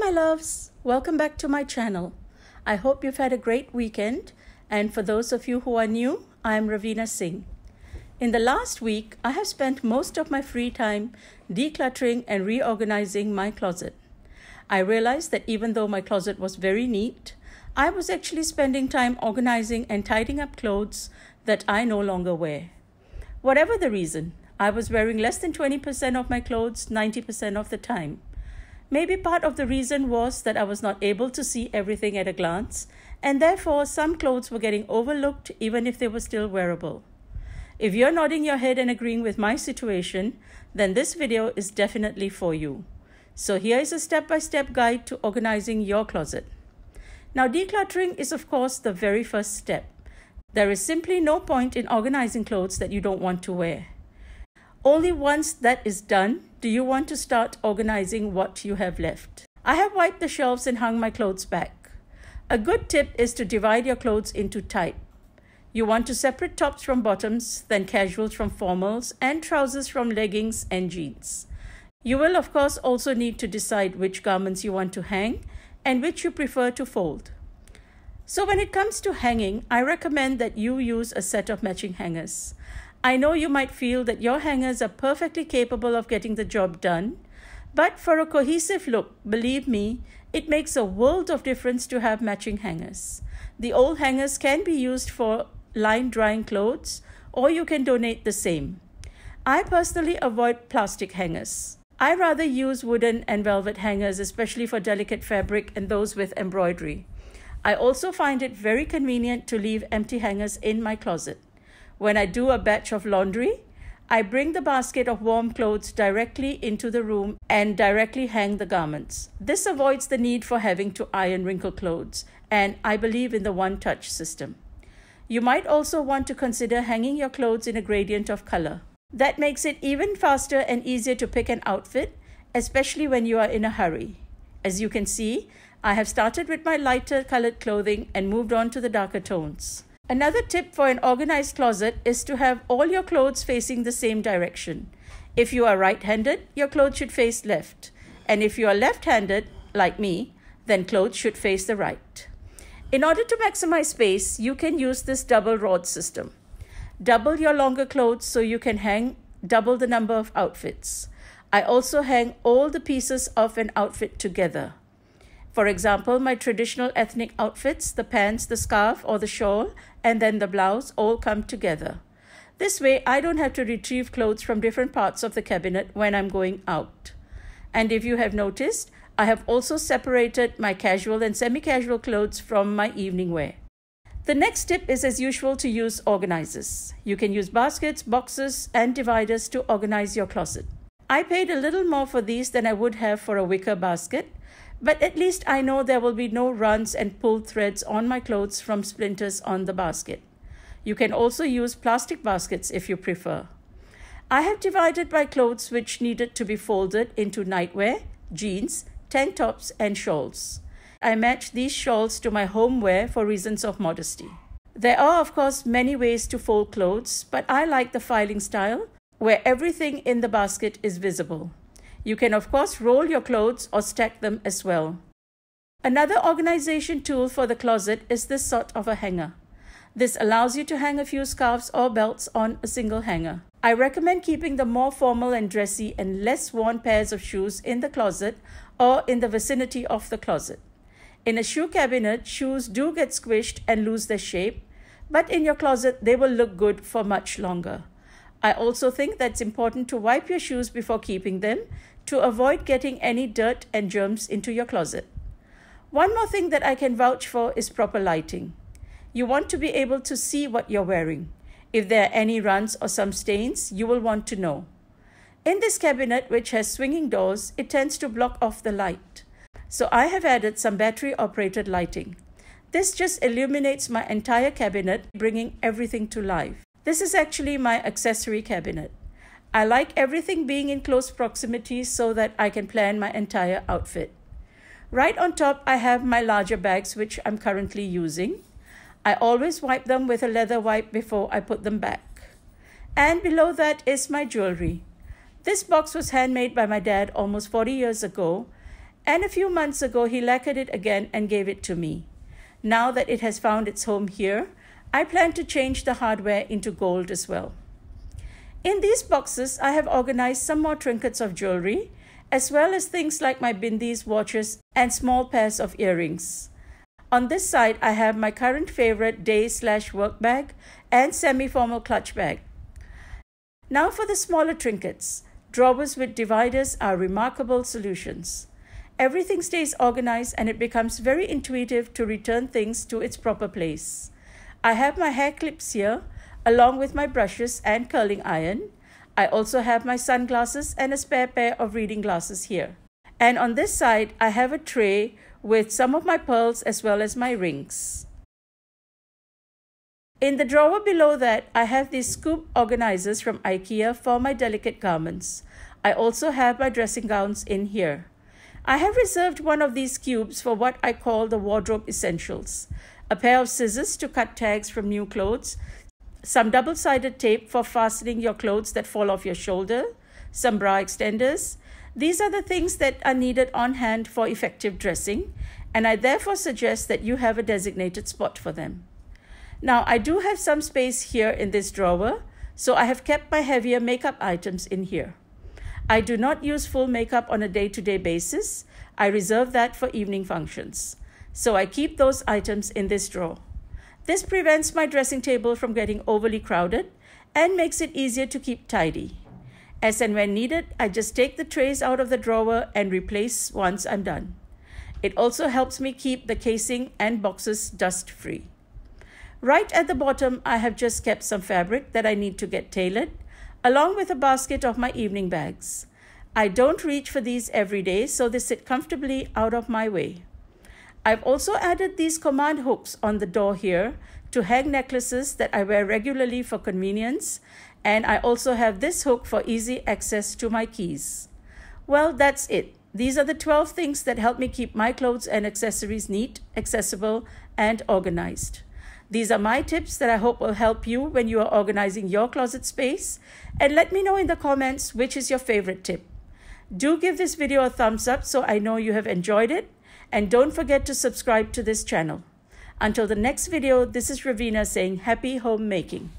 my loves, welcome back to my channel. I hope you've had a great weekend, and for those of you who are new, I am Raveena Singh. In the last week, I have spent most of my free time decluttering and reorganizing my closet. I realized that even though my closet was very neat, I was actually spending time organizing and tidying up clothes that I no longer wear. Whatever the reason, I was wearing less than 20% of my clothes 90% of the time. Maybe part of the reason was that I was not able to see everything at a glance, and therefore some clothes were getting overlooked even if they were still wearable. If you're nodding your head and agreeing with my situation, then this video is definitely for you. So here is a step-by-step guide to organizing your closet. Now, decluttering is of course the very first step. There is simply no point in organizing clothes that you don't want to wear. Only once that is done do you want to start organizing what you have left. I have wiped the shelves and hung my clothes back. A good tip is to divide your clothes into type. You want to separate tops from bottoms, then casuals from formals, and trousers from leggings and jeans. You will of course also need to decide which garments you want to hang and which you prefer to fold. So when it comes to hanging, I recommend that you use a set of matching hangers. I know you might feel that your hangers are perfectly capable of getting the job done, but for a cohesive look, believe me, it makes a world of difference to have matching hangers. The old hangers can be used for line drying clothes, or you can donate the same. I personally avoid plastic hangers. I rather use wooden and velvet hangers, especially for delicate fabric and those with embroidery. I also find it very convenient to leave empty hangers in my closet. When I do a batch of laundry, I bring the basket of warm clothes directly into the room and directly hang the garments. This avoids the need for having to iron wrinkled clothes, and I believe in the one-touch system. You might also want to consider hanging your clothes in a gradient of color. That makes it even faster and easier to pick an outfit, especially when you are in a hurry. As you can see, I have started with my lighter colored clothing and moved on to the darker tones. Another tip for an organized closet is to have all your clothes facing the same direction. If you are right-handed, your clothes should face left. And if you are left-handed, like me, then clothes should face the right. In order to maximize space, you can use this double rod system. Double your longer clothes so you can hang double the number of outfits. I also hang all the pieces of an outfit together. For example, my traditional ethnic outfits, the pants, the scarf or the shawl, and then the blouse all come together. This way, I don't have to retrieve clothes from different parts of the cabinet when I'm going out. And if you have noticed, I have also separated my casual and semi-casual clothes from my evening wear. The next tip is, as usual, to use organizers. You can use baskets, boxes, and dividers to organize your closet. I paid a little more for these than I would have for a wicker basket, but at least I know there will be no runs and pulled threads on my clothes from splinters on the basket. You can also use plastic baskets if you prefer. I have divided my clothes which needed to be folded into nightwear, jeans, tank tops, and shawls. I match these shawls to my home wear for reasons of modesty. There are, of course, many ways to fold clothes, but I like the filing style, where everything in the basket is visible. You can, of course, roll your clothes or stack them as well. Another organization tool for the closet is this sort of a hanger. This allows you to hang a few scarves or belts on a single hanger. I recommend keeping the more formal and dressy and less worn pairs of shoes in the closet or in the vicinity of the closet. In a shoe cabinet, shoes do get squished and lose their shape, but in your closet, they will look good for much longer. I also think that's important to wipe your shoes before keeping them to avoid getting any dirt and germs into your closet. One more thing that I can vouch for is proper lighting. You want to be able to see what you're wearing. If there are any runs or some stains, you will want to know. In this cabinet, which has swinging doors, it tends to block off the light. So I have added some battery-operated lighting. This just illuminates my entire cabinet, bringing everything to life. This is actually my accessory cabinet. I like everything being in close proximity so that I can plan my entire outfit. Right on top, I have my larger bags, which I'm currently using. I always wipe them with a leather wipe before I put them back. And below that is my jewelry. This box was handmade by my dad almost 40 years ago, And a few months ago, he lacquered it again and gave it to me. Now that it has found its home here, I plan to change the hardware into gold as well. In these boxes, I have organized some more trinkets of jewelry, as well as things like my bindis, watches, and small pairs of earrings. On this side, I have my current favorite day/work bag and semi-formal clutch bag. Now for the smaller trinkets. Drawers with dividers are remarkable solutions. Everything stays organized and it becomes very intuitive to return things to its proper place. I have my hair clips here, along with my brushes and curling iron. I also have my sunglasses and a spare pair of reading glasses here. And on this side, I have a tray with some of my pearls as well as my rings. In the drawer below that, I have these scoop organizers from IKEA for my delicate garments. I also have my dressing gowns in here. I have reserved one of these cubes for what I call the wardrobe essentials. A pair of scissors to cut tags from new clothes, some double-sided tape for fastening your clothes that fall off your shoulder, some bra extenders. These are the things that are needed on hand for effective dressing, and I therefore suggest that you have a designated spot for them. Now, I do have some space here in this drawer, so I have kept my heavier makeup items in here. I do not use full makeup on a day-to-day basis. I reserve that for evening functions. So I keep those items in this drawer. This prevents my dressing table from getting overly crowded and makes it easier to keep tidy. As and when needed, I just take the trays out of the drawer and replace once I'm done. It also helps me keep the casing and boxes dust-free. Right at the bottom, I have just kept some fabric that I need to get tailored, along with a basket of my evening bags. I don't reach for these every day, so they sit comfortably out of my way. I've also added these command hooks on the door here to hang necklaces that I wear regularly for convenience, and I also have this hook for easy access to my keys. Well, that's it. These are the 12 things that help me keep my clothes and accessories neat, accessible, and organized. These are my tips that I hope will help you when you are organizing your closet space, and let me know in the comments which is your favorite tip. Do give this video a thumbs up so I know you have enjoyed it, and don't forget to subscribe to this channel. Until the next video, this is Raveena saying happy homemaking.